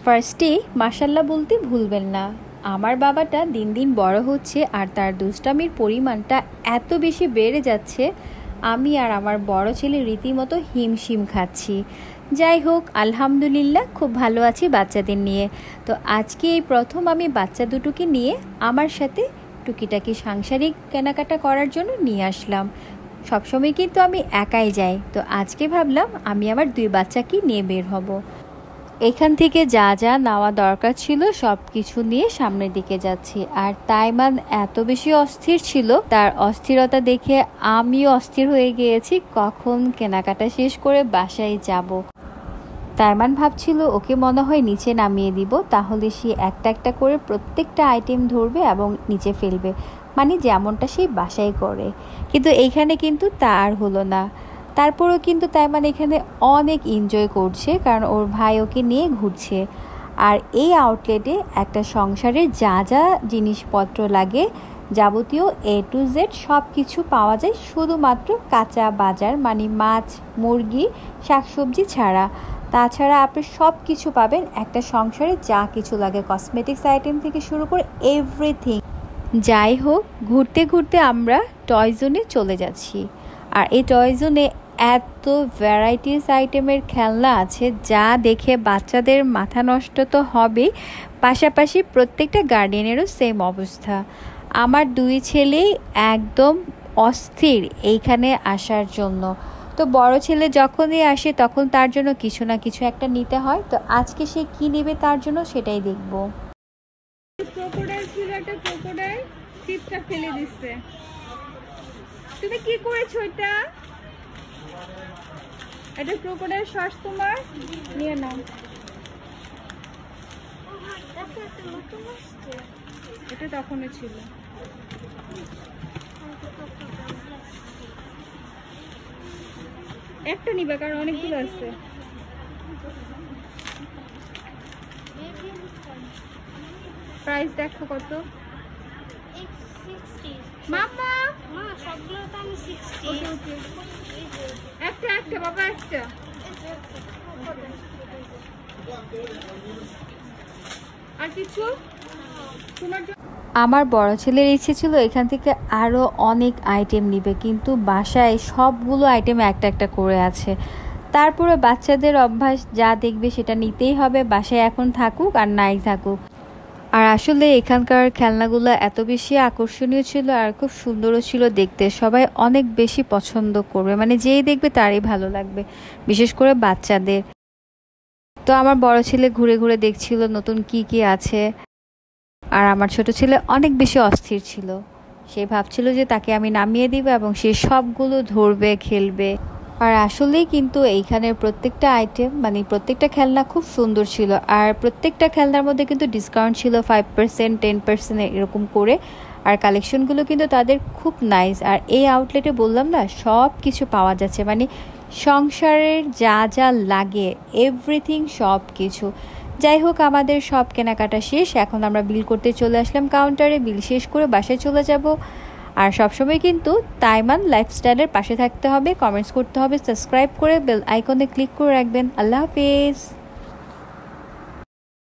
ফার্স্টে মাশাল্লাহ বলতে ভুলবেন না, আমার বাবাটা দিন দিন বড় হচ্ছে আর তার দুষ্টামির পরিমাণটা এত বেশি বেড়ে যাচ্ছে, আমি আর আমার বড় ছেলে রীতিমতো হিমশিম খাচ্ছি। যাই হোক, আলহামদুলিল্লাহ খুব ভালো আছি বাচ্চাদের নিয়ে। তো আজকে এই প্রথম আমি বাচ্চা দুটোকে নিয়ে আমার সাথে টুকিটাকি সাংসারিক কেনাকাটা করার জন্য নিয়ে আসলাম। সবসময় কিন্তু আমি একাই যাই, তো আজকে ভাবলাম আমি আমার 2 বাচ্চাকে নিয়ে বের হব। এখান থেকে যা যা নেওয়া দরকার ছিল সব কিছু নিয়ে সামনের দিকে যাচ্ছি। আর তাইমান এত বেশি অস্থির ছিল, তার অস্থিরতা দেখে আমিও অস্থির হয়ে গিয়েছি কখন কেনাকাটা শেষ করে বাসায় যাব। তাইমান ভাবছিল ওকে মনে হয় নিচে নামিয়ে দিব, তাহলে সে একটা একটা করে প্রত্যেকটা আইটেম ধরবে এবং নিচে ফেলবে, মানে যেমনটা সেই বাসায় করে। কিন্তু এইখানে কিন্তু তা আর হলো না। তারপরেও কিন্তু তাইমান এখানে অনেক এনজয় করছে, কারণ ওর ভাই ওকে নিয়ে ঘুরছে। আর এই আউটলেটে একটা সংসারের যা যা জিনিসপত্র লাগে, যাবতীয় A to Z সব কিছু পাওয়া যায়, শুধুমাত্র কাঁচা বাজার মানে মাছ, মুরগি, শাকসবজি ছাড়া। তাছাড়া আপনি সব কিছু পাবেন একটা সংসারে, যা কিছু লাগে কসমেটিক্স আইটেম থেকে শুরু করে এভরিথিং। যাই হোক, ঘুরতে ঘুরতে আমরা টয় জোনে চলে যাচ্ছি। আর এই টয় জোনে এত ভ্যারাইটিস আইটেমের খেলনা আছে যা দেখে বাচ্চাদের মাথা নষ্ট তো হবেই, পাশাপাশি প্রত্যেকটা গার্ডিয়ানেরও সেম অবস্থা। আমার 2 ছেলেই একদম অস্থির এইখানে আসার জন্য। তো বড় ছেলে যখনই আসে তখন তার জন্য কিছু না কিছু একটা নিতে হয়, তো আজকে সে কি নেবে তার জন্য সেটাই দেখব। ক্রোকোডাইল ছিল, একটা ক্রোকোডাইল টিপটা ফেলে দিচ্ছে। তুমি কি করেছো এটা? এটা ক্রোকোডাইল শর্টস তোমার, নিয়ে নাও। এটা তখনই ছিল। একটা নিবে কারণ অনেকগুলো আছে। প্রাইস দেখো কত। মামা মা সবগুলো তো আমি 60। ওকে ওকে, একটা একটা বাবা একটা। আর কিছু তোমার? আমার বড় ছেলের ইচ্ছে ছিল এখান থেকে আরও অনেক আইটেম নিবে, কিন্তু বাসায় সবগুলো আইটেম একটা একটা করে আছে। তারপরে বাচ্চাদের অভ্যাস, যা দেখবে সেটা নিতেই হবে, বাসায় এখন থাকুক আর নাই থাকুক। আর আসলে এখানকার খেলনাগুলো এত বেশি আকর্ষণীয় ছিল আর খুব সুন্দরও ছিল দেখতে, সবাই অনেক বেশি পছন্দ করবে, মানে যেই দেখবে তারই ভালো লাগবে, বিশেষ করে বাচ্চাদের। তো আমার বড় ছেলে ঘুরে ঘুরে দেখছিল নতুন কি কি আছে, আর আমার ছোট ছেলে অনেক বেশি অস্থির ছিল। সে ভাবছিল যে তাকে আমি নামিয়ে দিব এবং সে সবগুলো ধরবে, খেলবে। আর আসলেই কিন্তু এইখানের প্রত্যেকটা আইটেম মানে প্রত্যেকটা খেলনা খুব সুন্দর ছিল, আর প্রত্যেকটা খেলনার মধ্যে কিন্তু ডিসকাউন্ট ছিল 5%, 10% এরকম করে। আর কালেকশনগুলো কিন্তু তাদের খুব নাইস। আর এই আউটলেটে বললাম না, সব কিছু পাওয়া যাচ্ছে, মানে সংসারের যা যা লাগে এভরিথিং সব কিছু। যাই হোক, আমাদের সব কেনাকাটা শেষ, এখন আমরা বিল করতে চলে আসলাম কাউন্টারে। বিল শেষ করে বাসায় চলে যাব। আর সবসময় কিন্তু তাইমান লাইফস্টাইলের পাশে থাকতে হবে, কমেন্টস করতে হবে, সাবস্ক্রাইব করে বেল আইকনে ক্লিক করে রাখবেন। আল্লাহ হাফেজ।